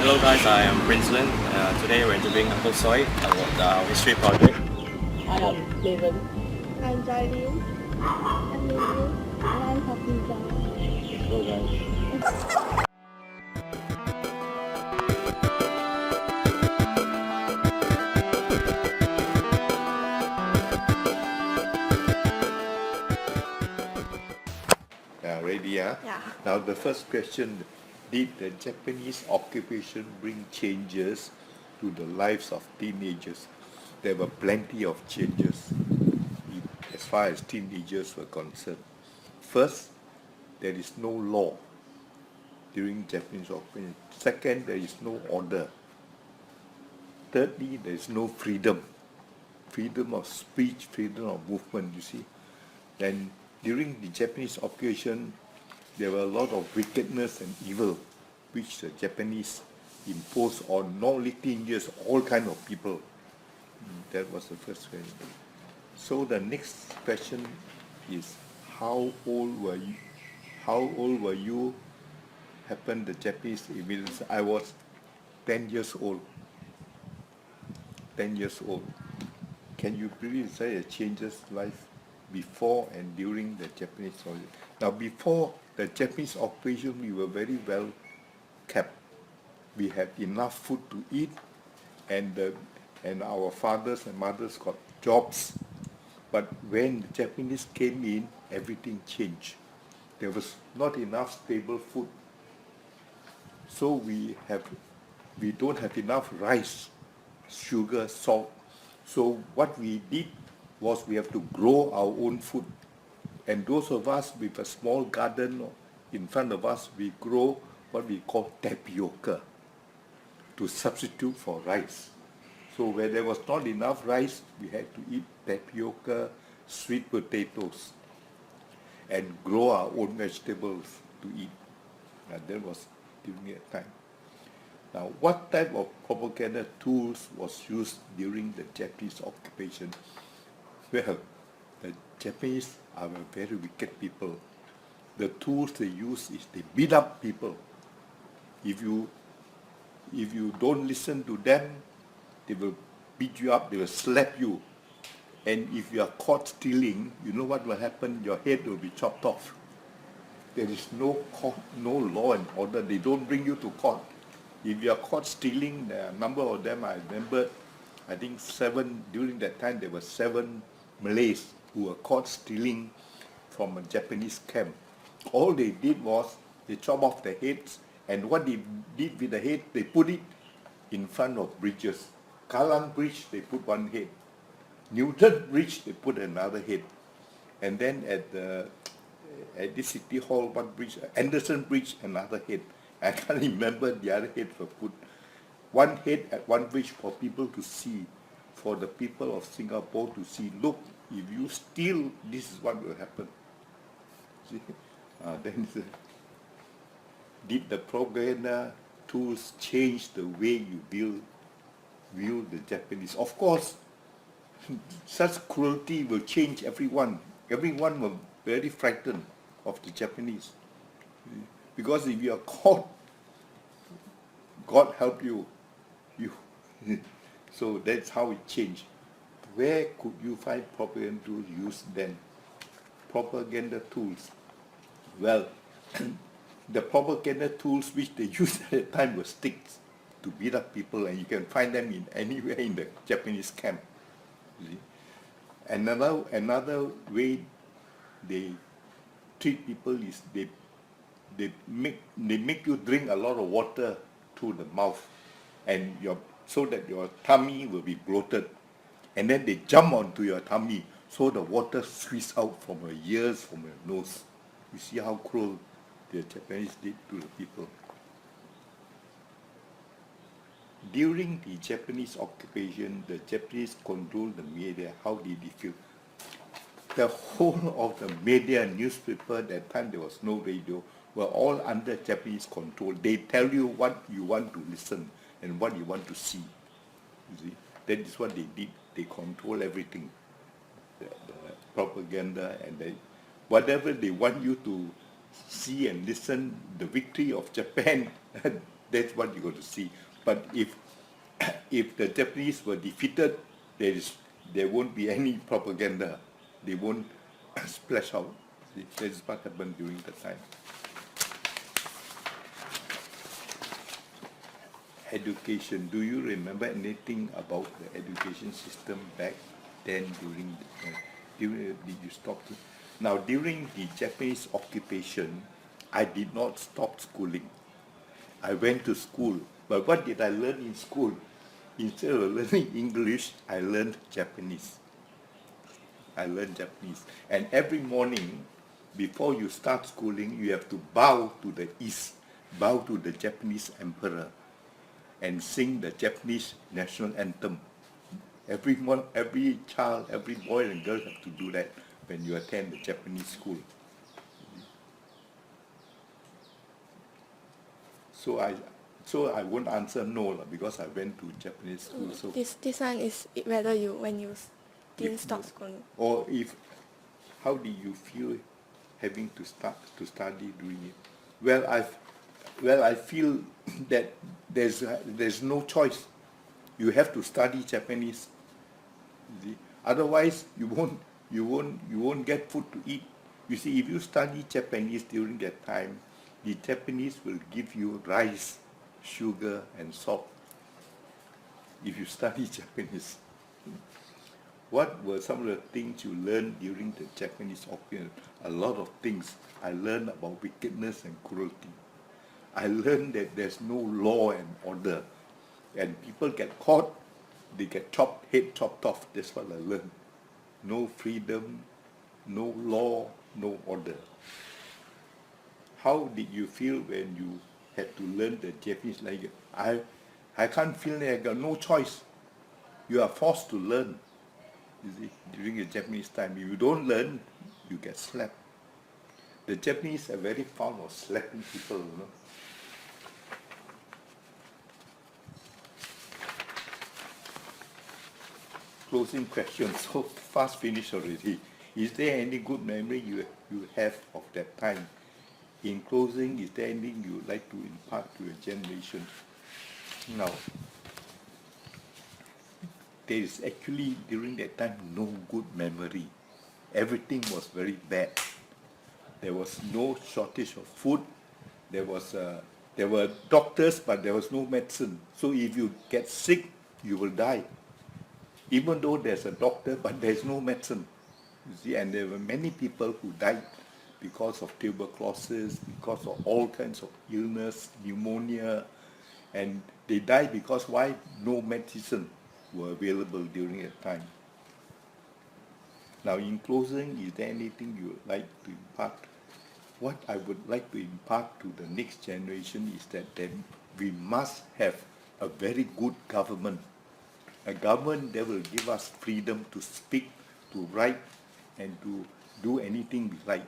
Hello guys, I am Prince Lin. Today we're interviewing Uncle Soy about our history project. I am David. I'm Darlene. I'm Lily. And I'm Hafiza. Let's go guys. Ready, yeah? Yeah. Now the first question, did the Japanese occupation bring changes to the lives of teenagers? There were plenty of changes as far as teenagers were concerned. First, there is no law during Japanese occupation. Second, there is no order. Thirdly, there is no freedom. Freedom of speech, freedom of movement, you see. And during the Japanese occupation, there were a lot of wickedness and evil which the Japanese imposed on not only teenagers, all kind of people. That was the first question. So the next question is, how old were you? How old were you? Happened the Japanese immigrants. I was 10 years old. 10 years old. Can you briefly say the changes life before and during the Japanese occupation? Now, before the Japanese occupation, we were very well kept. We had enough food to eat, and our fathers and mothers got jobs. But when the Japanese came in, everything changed. There was not enough stable food. So we don't have enough rice, sugar, salt. So what we did was we have to grow our own food. And those of us with a small garden in front of us, we grow what we call tapioca to substitute for rice. So where there was not enough rice, we had to eat tapioca, sweet potatoes, and grow our own vegetables to eat. And that was during that time. Now, what type of propaganda tools was used during the Japanese occupation? Well, the Japanese are a very wicked people. The tools they use is they beat up people. If you don't listen to them, they will beat you up, they will slap you. And if you are caught stealing, you know what will happen? Your head will be chopped off. There is no court, no law and order. They don't bring you to court. If you are caught stealing, there are a number of them, I remember, I think 7, during that time there were 7 Malays who were caught stealing from a Japanese camp. All they did was they chop off the heads, and what they did with the head, they put it in front of bridges. Kallang Bridge, they put one head. Newton Bridge, they put another head. And then at this city hall, one bridge, Anderson Bridge, another head. I can't remember the other head was put. One head at one bridge for people to see, for the people of Singapore to see, look, if you steal, this is what will happen. See? Then did the propaganda tools change the way you view the Japanese? Of course, such cruelty will change everyone. Everyone will be very frightened of the Japanese. Because if you are caught, God help you. So that's how it changed. Where could you find propaganda tools used then? Propaganda tools. Well, the propaganda tools which they used at the time were sticks to beat up people, and you can find them in anywhere in the Japanese camp. You see? Another way they treat people is they make you drink a lot of water through the mouth, and so that your tummy will be bloated, and then they jump onto your tummy so the water squeezes out from your ears, from your nose. You see how cruel the Japanese did to the people. During the Japanese occupation, the Japanese controlled the media. How did they feel? The whole of the media, newspaper, that time there was no radio, were all under Japanese control. They tell you what you want to listen and what you want to see. You see, that is what they did. They control everything, the propaganda, and whatever they want you to see and listen. The victory of Japan, That's what you got to see. But if if the Japanese were defeated, there won't be any propaganda. They won't splash out. See, that is what happened during the time. Education. Do you remember anything about the education system back then did you stop? Now, during the Japanese occupation, I did not stop schooling. I went to school. But what did I learn in school? Instead of learning English, I learned Japanese. And every morning, before you start schooling, you have to bow to the East, bow to the Japanese emperor, and sing the Japanese national anthem. Every child, every boy and girl have to do that when you attend the Japanese school. So I won't answer no because I went to Japanese school. So This one is whether when you didn't stop schooling. Or how did you feel having to study doing it? Well, I feel that there's no choice. You have to study Japanese. You see? Otherwise, you won't get food to eat. You see, if you study Japanese during that time, the Japanese will give you rice, sugar, and salt. If you study Japanese. What were some of the things you learned during the Japanese occupation? A lot of things. I learned about wickedness and cruelty. I learned that there's no law and order. And people get caught, they get head chopped off. That's what I learned. No freedom, no law, no order. How did you feel when you had to learn the Japanese language? I can't feel like I got no choice. You are forced to learn. You see, during the Japanese time, if you don't learn, you get slapped. The Japanese are very fond of slapping people, you know. Closing question, so fast finished already. Is there any good memory you have of that time? In closing, is there anything you would like to impart to your generation? Now, there is actually during that time no good memory. Everything was very bad. There was no shortage of food. There were doctors, but there was no medicine. So if you get sick, you will die. Even though there's a doctor, but there's no medicine. You see, and there were many people who died because of tuberculosis, because of all kinds of illness, pneumonia, and they died because why? No medicine were available during that time. Now, in closing, is there anything you would like to impart? What I would like to impart to the next generation is that we must have a very good government. A government that will give us freedom to speak, to write, and to do anything we like.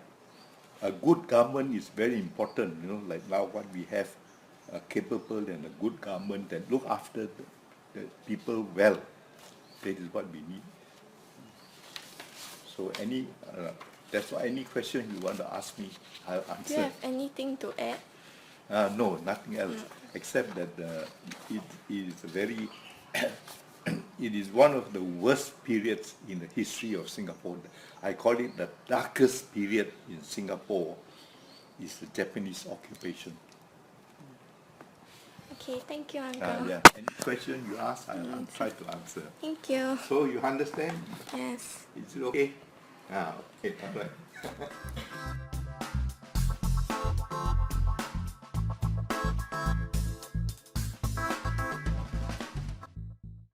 A good government is very important, you know, like now what we have, a capable and a good government that look after the people well. That is what we need. So that's why any question you want to ask me, I'll answer. Do you have anything to add? No, nothing else, except that it is a very it is one of the worst periods in the history of Singapore. I call it the darkest period in Singapore is the Japanese occupation. Okay, thank you, Uncle. Yeah. Any question you ask, I'll try to answer. Thank you. So you understand? Yes. Is it okay? Okay, all right.